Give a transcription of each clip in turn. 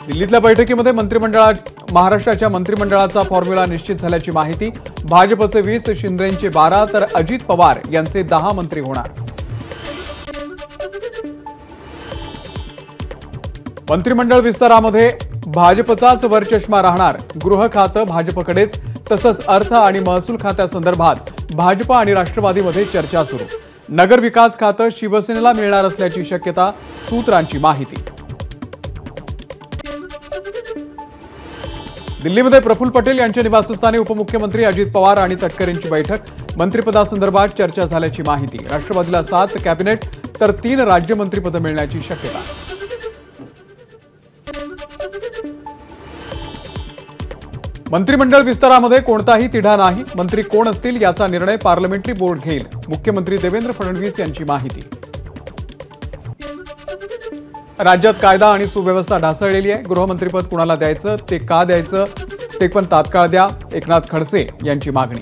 दिल्लीतल्या बैठकीमध्ये महाराष्ट्राच्या मंत्रिमंडळाचा फॉर्म्युला निश्चित झाल्याची माहिती। भाजपचे 20, शिंदेंचे 12 तर अजित पवार यांचे 10 मंत्री होणार। मंत्रिमंडळ विस्तारामध्ये भाजपचाच वरचष्मा राहणार। गृह खातं भाजपकडेच, तसंच अर्थ आणि महसूल खात्यासंदर्भात भाजप आणि राष्ट्रवादीमध्ये चर्चा सुरू। नगर विकास खातं शिवसेनेला मिळणार असल्याची शक्यता, सूत्रांची माहिती। दिल्लीमध्ये प्रफुल्ल पटेल यांच्या निवासस्थानी उपमुख्यमंत्री अजित पवार आणि तटकरेंची बैठक। मंत्रिपदासंदर्भात चर्चा झाल्याची माहिती। राष्ट्रवादीला 7 कॅबिनेट तर 3 राज्यमंत्रीपदं मिळण्याची शक्यता। मंत्रिमंडळ विस्तारामध्ये कोणताही तिढा नाही। मंत्री कोण असतील याचा निर्णय पार्लमेंटरी बोर्ड घेईल। मुख्यमंत्री देवेंद्र फडणवीस यांची माहिती। राज्यात कायदा आणि सुव्यवस्था ढासळलेली आहे। गृहमंत्रीपद कुणाला द्यायचं, ते का द्यायचं, ते पण तात्काळ द्या, एकनाथ खडसे यांची मागणी।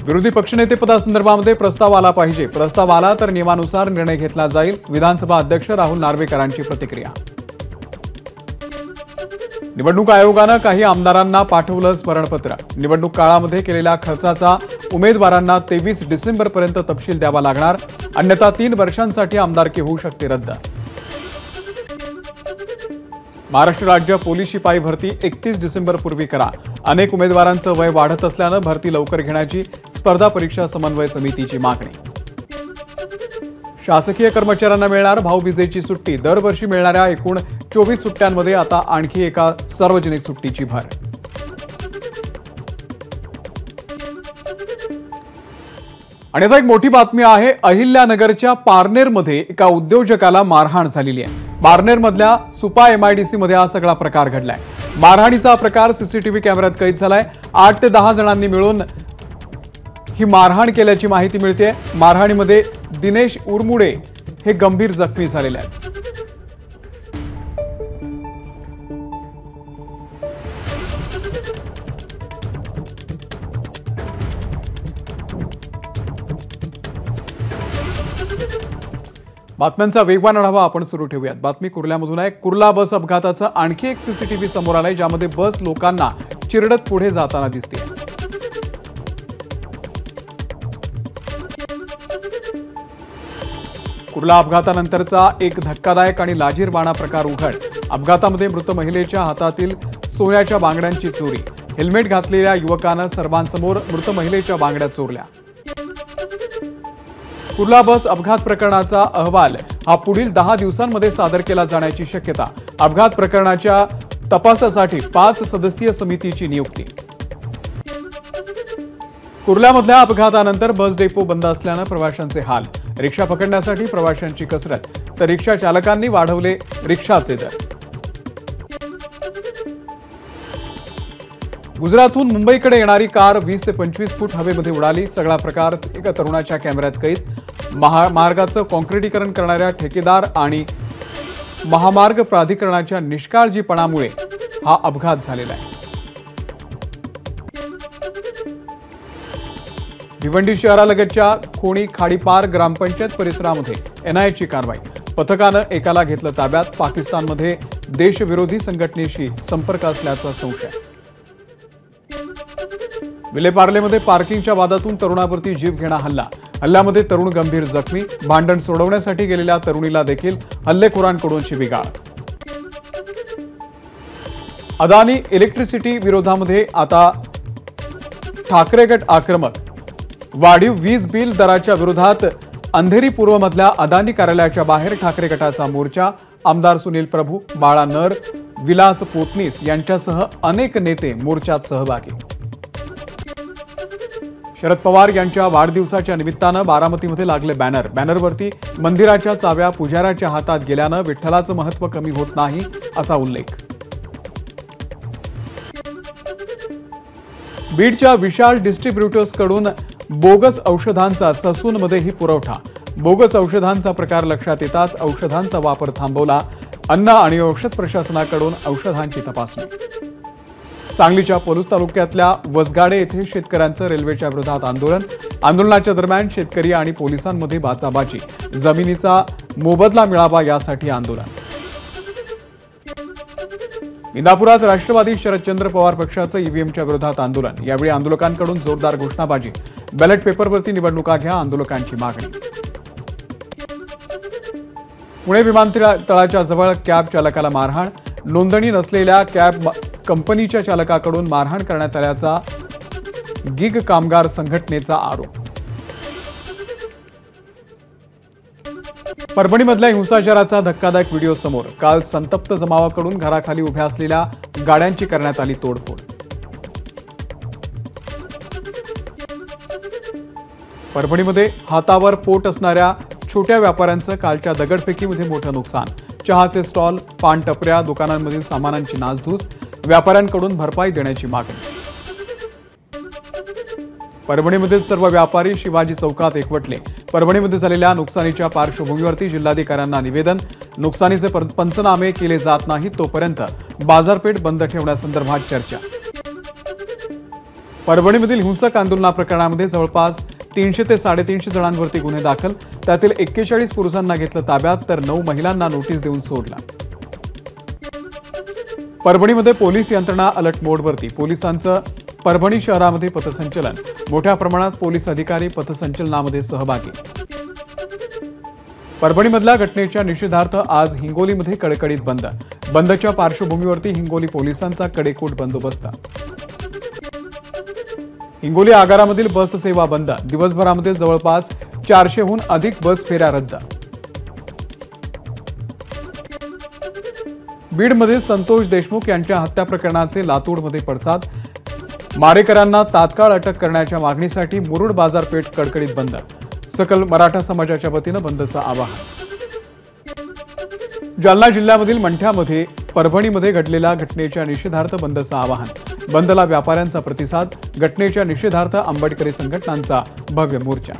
विरोधी पक्षनेतेपदासंदर्भामध्ये प्रस्ताव आला पाहिजे। प्रस्ताव आला तर नियमानुसार निर्णय घेतला जाईल। विधानसभा अध्यक्ष राहुल नार्वेकरांची प्रतिक्रिया। निवडणूक आयोगानं काही आमदारांना पाठवलं स्मरणपत्र। निवडणूक काळामध्ये केलेल्या खर्चाचा उमेदवारांना 23 डिसेंबरपर्यंत तपशील द्यावा लागणार, अन्यथा 3 वर्षांसाठी आमदारकी होऊ शकते रद्द। महाराष्ट्र राज्य पोलीस शिपाई भरती 31 डिसेंबरपूर्वी करा। अनेक उमेदवारांचं वय वाढत असल्यानं भरती लवकर घेण्याची स्पर्धा परीक्षा समन्वय समितीची मागणी। शासकीय कर्मचाऱ्यांना मिळणार भाऊबीजेची सुट्टी। दरवर्षी मिळणाऱ्या एकूण 24 सुट्ट्यांमध्ये आता आणखी एका सार्वजनिक सुट्टीची भर। आणि आता एक मोठी बातमी आहे। अहिल्यानगरच्या पारनेरमध्ये एका उद्योजकाला मारहाण झालेली आहे। पारनेरमधल्या सुपा MIDC मध्ये हा सगळा प्रकार घडलाय। मारहाणीचा प्रकार सीसीटीव्ही कॅमेऱ्यात कैद झालाय। 8 ते 10 जणांनी मिळून ही मारहाण केल्याची माहिती मिळते। मारहाणीमध्ये दिनेश उरमुडे हे गंभीर जखमी झालेले आहेत। बातम्यांचा वेगवान आढावा आपण सुरू ठेवूयात। बातमी कुर्ल्यामधून आहे। कुर्ला बस अपघाताचा आणखी एक सीसीटीव्ही समोर आलाय, ज्यामध्ये बस लोकांना चिरडत पुढे जाताना दिसते। कुर्ला अपघातानंतरचा एक धक्कादायक आणि लाजिरवाणा प्रकार उघड। अपघातामध्ये मृत महिलेच्या हातातील सोन्याच्या बांगड्यांची चोरी। हेल्मेट घातलेल्या युवकानं सर्वांसमोर मृत महिलेच्या बांगड्या चोरल्या। कुर्ला बस अपघात प्रकरणाचा अहवाल हा पुढील 10 दिवसांमध्ये सादर केला जाण्याची शक्यता। अपघात प्रकरणाच्या तपासासाठी 5 सदस्यीय समितीची नियुक्ती। कुर्ल्यामधल्या अपघातानंतर बस डेपो बंद असल्यानं प्रवाशांचे हाल। रिक्षा पकडण्यासाठी प्रवाशांची कसरत, तर रिक्षा चालकांनी वाढवले रिक्षाचे दर। गुजरातहून मुंबईकडे येणारी कार 20 ते 25 फूट हवेमध्ये उडाली। सगळा प्रकार एका तरुणाच्या कॅमेऱ्यात कैद। महामार्गाचं काँक्रिटीकरण करणाऱ्या ठेकेदार आणि महामार्ग प्राधिकरणाच्या निष्काळजीपणामुळे हा अपघात झालेला आहे। भिवंडी शहरालगतच्या खोणी खाडीपार ग्रामपंचायत परिसरामध्ये NIAची कारवाई। पथकानं एकाला घेतलं ताब्यात। पाकिस्तानमध्ये देशविरोधी संघटनेशी संपर्क असल्याचा संशय। विलेपार्लेमध्ये पार्किंगच्या वादातून तरुणावरती जीवघेणा हल्ला। हल्ल्यामध्ये तरुण गंभीर जखमी। भांडण सोडवण्यासाठी गेलेल्या तरुणीला देखील हल्लेखोरांकडून शिवीगाळ। अदानी इलेक्ट्रिसिटी विरोधामध्ये आता ठाकरे गट आक्रमक। वाढीव वीज बिल दराच्या विरोधात अंधेरी पूर्वमधल्या अदानी कार्यालयाच्या बाहेर ठाकरे गटाचा मोर्चा। आमदार सुनील प्रभू, बाळा नर, विलास पोतनीस यांच्यासह अनेक नेते मोर्चात सहभागी। शरद पवार यांच्या वाढदिवसाच्या निमित्तानं बारामतीमध्ये लागले बॅनर। बॅनरवरती मंदिराच्या चाव्या पुजाऱ्याच्या हातात गेल्यानं विठ्ठलाचं महत्त्व कमी होत नाही असा उल्लेख। बीडच्या विशाल डिस्ट्रीब्युटर्सकडून बोगस औषधांचा ससूनमध्येही पुरवठा। बोगस औषधांचा प्रकार लक्षात येताच औषधांचा वापर थांबवला। अन्न आणि औषध प्रशासनाकडून औषधांची तपासणी। सांगलीच्या पलूस तालुक्यातल्या वसगाडे येथे शेतकऱ्यांचं रेल्वेच्या विरोधात आंदोलन। आंदोलनाच्या दरम्यान शेतकरी आणि पोलिसांमध्ये बाचाबाची, जमिनीचा मोबदला मिळावा यासाठी आंदोलन. इंदापुरात राष्ट्रवादी शरदचंद्र पवार पक्षाचं ईव्हीएमच्या विरोधात आंदोलन. यावेळी आंदोलकांकडून जोरदार घोषणाबाजी. बॅलेट पेपरवरती निवडणुका घ्या, आंदोलकांची मागणी. पुणे विमानतळाच्या जवळ कॅब चालकाला मारहाण. नोंदणी नसलेल्या कॅब कंपनीच्या चालकाकडून मारहाण करण्यात आल्याचा गिग कामगार संघटनेचा आरोप. परभणीमधल्या हिंसाचाराचा धक्कादायक व्हिडिओ समोर. काल संतप्त जमावाकडून घराखाली उभ्या असलेल्या गाड्यांची करण्यात आली तोडफोड. परभणीमध्ये हातावर पोट असणाऱ्या छोट्या व्यापाऱ्यांचं कालच्या दगडफेकीमध्ये मोठं नुकसान. चहाचे स्टॉल, पान टपऱ्या, दुकानांमधील सामानांची नासधूस. व्यापाऱ्यांकडून भरपाई देण्याची मागणी. परभणीमधील सर्व व्यापारी शिवाजी चौकात एकवटले. परभणीमध्ये झालेल्या नुकसानीच्या पार्श्वभूमीवरती जिल्हाधिकाऱ्यांना निवेदन. नुकसानीचे पंचनामे केले जात नाहीत तोपर्यंत बाजारपेठ बंद ठेवण्यासंदर्भात चर्चा. परभणीमधील हिंसक आंदोलनाप्रकरणामध्ये जवळपास 300 ते 350 जणांवरती गुन्हे दाखल. त्यातील 41 पुरुषांना घेतलं ताब्यात तर 9 महिलांना नोटीस देऊन सोडला. परभणीमध्ये पोलीस यंत्रणा अलर्ट मोडवरती. पोलिसांचं परभणी शहरामध्ये पथसंचलन. मोठ्या प्रमाणात पोलीस अधिकारी पथसंचलनामध्ये सहभागी. परभणीमधल्या घटनेच्या निषेधार्थ आज हिंगोलीमध्ये कडकडीत बंद. बंदच्या पार्श्वभूमीवरती हिंगोली पोलिसांचा कडेकोट बंदोबस्त. हिंगोली आगारामधील बस सेवा बंद. दिवसभरामध्ये जवळपास 400हून अधिक बस फेऱ्या रद्द. बीडमधील संतोष देशमुख यांच्या हत्या प्रकरणाचे लातूरमध्ये पडसाद. मारेकरांना तात्काळ अटक करण्याच्या मागणीसाठी मुरुड बाजारपेठ कडकडीत बंद. सकल मराठा समाजाच्या वतीनं बंदचं आवाहन. जालना जिल्ह्यामधील मंठ्यामध्ये परभणीमध्ये घडलेल्या घटनेच्या निषेधार्थ बंदचं आवाहन. बंदला व्यापाऱ्यांचा प्रतिसाद. घटनेच्या निषेधार्थ आंबेडकरी संघटनांचा भव्य मोर्चा.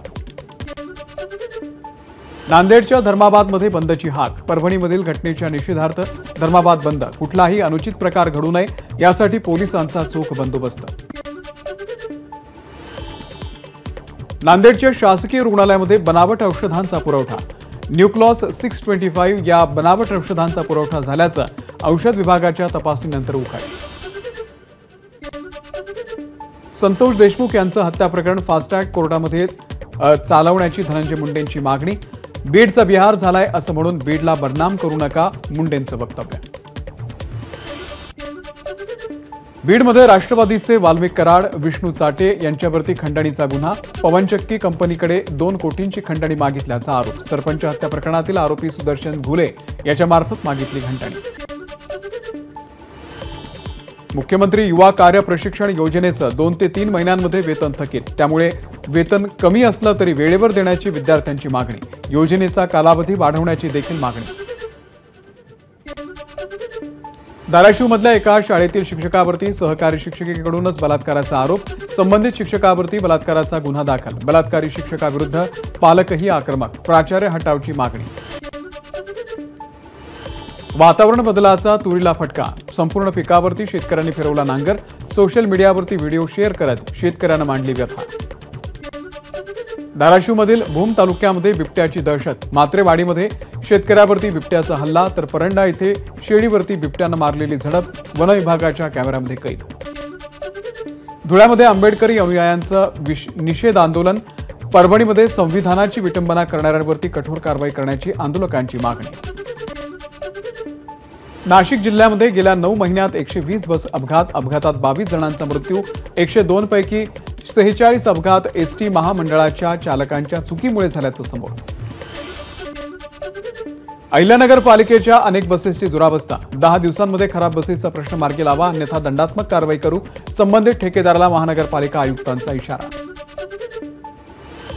नांदेडच्या धर्माबादमध्ये बंदची हाक. परभणीमधील घटनेच्या निषेधार्थ धर्माबाद बंद. कुठलाही अनुचित प्रकार घडू नये यासाठी पोलिसांचा चोख बंदोबस्त. नांदेडच्या शासकीय रुग्णालयामध्ये बनावट औषधांचा पुरवठा. न्यूक्लॉस 625 या बनावट औषधांचा पुरवठा झाल्याचं औषध विभागाच्या तपासणीनंतर उघड. संतोष देशमुख यांचं हत्या प्रकरण फास्ट ट्रॅक कोर्टामध्ये चालवण्याची धनंजय मुंडेंची मागणी. बीडचा बिहार झालाय असं म्हणून बीडला बदनाम करू नका, मुंडेंचं वक्तव्य. बीडमध्ये राष्ट्रवादीचे वाल्मिक कराड, विष्णू चाटे यांच्यावरती खंडणीचा गुन्हा. पवनचक्की कंपनीकडे 2 कोटींची खंडणी मागितल्याचा आरोप. सरपंच हत्या प्रकरणातील आरोपी सुदर्शन घुले याच्यामार्फत मागितली खंडणी. मुख्यमंत्री युवा कार्य प्रशिक्षण योजनेचं 2 ते 3 महिन्यांमध्ये वेतन थकीत. त्यामुळे वेतन कमी असलं तरी वेळेवर देण्याची विद्यार्थ्यांची मागणी. योजनेचा कालावधी वाढवण्याची देखील मागणी. धाराशिवमधल्या एका शाळेतील शिक्षकावरती सहकारी शिक्षिकेकडूनच बलात्काराचा आरोप. संबंधित शिक्षकावरती बलात्काराचा गुन्हा दाखल. बलात्कारी शिक्षकाविरुद्ध पालकही आक्रमक. प्राचार्य हटावची मागणी. वातावरण बदलाचा तुरीला फटका. संपूर्ण पिकावरती शेतकऱ्यांनी फिरवला नांगर. सोशल मीडियावरती व्हिडिओ शेअर करत शेतकऱ्यांना मांडली व्यथा. धाराशिवमधील भूम तालुक्यामध्ये बिबट्याची दहशत. मात्रेवाडीमध्ये शेतकऱ्यावरती बिबट्याचा हल्ला तर परंडा इथे शेळीवरती बिबट्यानं मारलेली झडप वन विभागाच्या कॅमेऱ्यामध्ये कैद. धुळ्यामध्ये आंबेडकरी अनुयायांचं निषेध आंदोलन. परभणीमध्ये संविधानाची विटंबना करणाऱ्यांवरती कठोर कारवाई करण्याची आंदोलकांची मागणी. नाशिक जिल्ह्यामध्ये गेल्या 9 महिन्यात 120 बस अपघात. अपघातात 22 जणांचा मृत्यू. 102 पैकी 46 अपघात एसटी महामंडळाच्या चालकांच्या चुकीमुळे झाल्याचं समोर. अहिल्यानगर पालिकेच्या अनेक बसेसची दुरावस्था. 10 दिवसांमध्ये खराब बसेसचा प्रश्न मार्गी लावा, अन्यथा दंडात्मक कारवाई करू. संबंधित ठेकेदाराला महानगरपालिका आयुक्तांचा इशारा.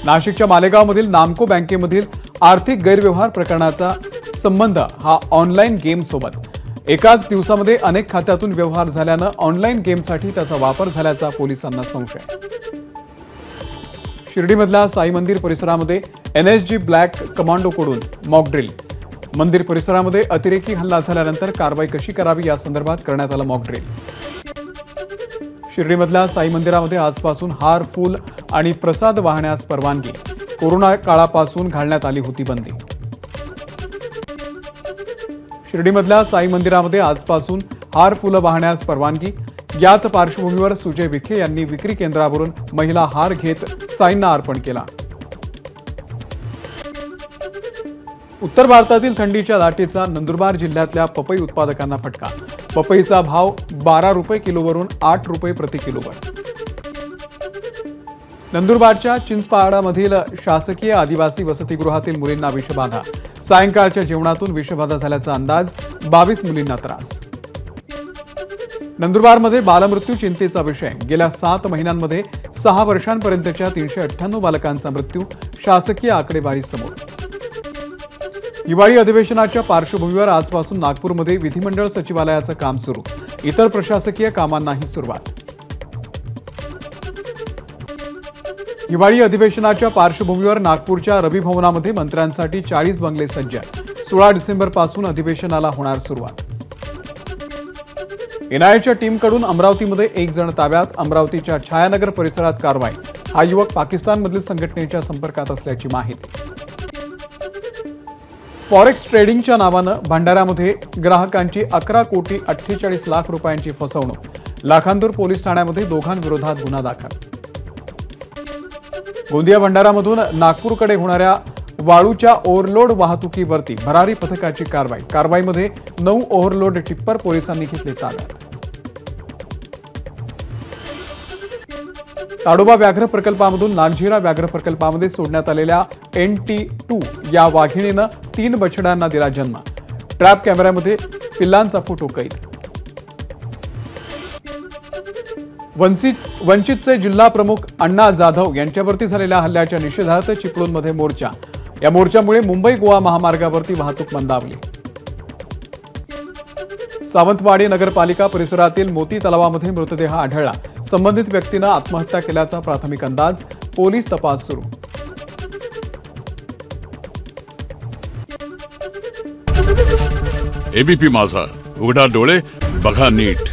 नाशिकच्या मालेगावमधील नामको बँकेमधील आर्थिक गैरव्यवहार प्रकरणाचा संबंध हा ऑनलाईन गेम सोबत. एकाच दिवसामध्ये अनेक खात्यातून व्यवहार झाल्यानं ऑनलाईन गेमसाठी त्याचा वापर झाल्याचा पोलिसांना संशय. शिर्डीमधल्या साई मंदिर परिसरामध्ये NSG ब्लॅक कमांडोकडून मॉकड्रिल. मंदिर परिसरामध्ये अतिरेकी हल्ला झाल्यानंतर कारवाई कशी करावी या संदर्भात करण्यात आलं मॉकड्रिल. शिर्डीमधल्या साई मंदिरामध्ये आजपासून हार, फूल, आणि प्रसाद वाहण्यास परवानगी. कोरोना काळापासून घालण्यात आली होती बंदी. शिर्डीमधल्या साई मंदिरामध्ये आजपासून हार फुलं वाहण्यास परवानगी. याच पार्श्वभूमीवर सुजय विखे यांनी विक्री केंद्रावरून महिला हार घेत साईंना अर्पण केला. उत्तर भारतातील थंडीच्या लाटेचा नंदुरबार जिल्ह्यातल्या पपई उत्पादकांना फटका. पपईचा भाव 12 रुपये किलोवरून 8 रुपये प्रति किलोवर. नंदुरबारच्या चिंचपाडामधील शासकीय आदिवासी वसतिगृहातील मुलींना विषबाधा. सायंकाळच्या जेवणातून विषबाधा झाल्याचा अंदाज. 22 मुलींना त्रास. नंदुरबारमध्ये बालमृत्यू चिंतेचा विषय. गेल्या 7 महिन्यांमध्ये 6 वर्षांपर्यंतच्या 398 बालकांचा मृत्यू. शासकीय आकडेवारी समोर. हिवाळी अधिवेशनाच्या पार्श्वभूमीवर आजपासून नागपूरमध्ये विधिमंडळ सचिवालयाचं काम सुरू. इतर प्रशासकीय कामांनाही सुरुवात. हिवाळी अधिवेशनाच्या पार्श्वभूमीवर नागपूरच्या रवी भवनामध्ये मंत्र्यांसाठी 40 बंगले सज्ज. 16 डिसेंबरपासून अधिवेशनाला होणार सुरुवात. एनआयएच्या टीमकडून अमरावतीमध्ये 1 जण ताब्यात. अमरावतीच्या छायानगर परिसरात कारवाई. हा युवक पाकिस्तानमधील संघटनेच्या संपर्कात असल्याची माहिती. फॉरेक्स ट्रेडिंगच्या नावानं भंडाऱ्यामध्ये ग्राहकांची 11 कोटी 48 लाख रुपयांची फसवणूक. लाखांदूर पोलीस ठाण्यामध्ये दोघांविरोधात गुन्हा दाखल. गोंदिया भंडारामधून नागपूरकडे होणाऱ्या वाळूच्या ओव्हरलोड वाहतुकीवरती भरारी पथकाची कारवाई. कारवाईमध्ये 9 ओव्हरलोड टिप्पर पोलिसांनी घेतले ताब्यात. ताडोबा व्याघ्र प्रकल्पामधून नागझिरा व्याघ्र प्रकल्पामध्ये सोडण्यात आलेल्या NT2 या वाघिणीनं 3 बछड्यांना दिला जन्म. ट्रॅप कॅमेऱ्यामध्ये पिल्लांचा फोटो कैद. वंचितचे जिल्हा प्रमुख अण्णा जाधव यांच्यावरती झालेल्या हल्ल्याच्या निषेधार्थ चिपळूणमध्ये मोर्चा. या मोर्चामुळे मुंबई गोवा महामार्गावरती वाहतूक मंदावली. सावंतवाडी नगरपालिका परिसरातील मोती तलावामध्ये मृतदेह आढळला. संबंधित व्यक्तीनं आत्महत्या केल्याचा प्राथमिक अंदाज. पोलीस तपास सुरू. एबीपी माझा, उघडा डोळे बघा नीट.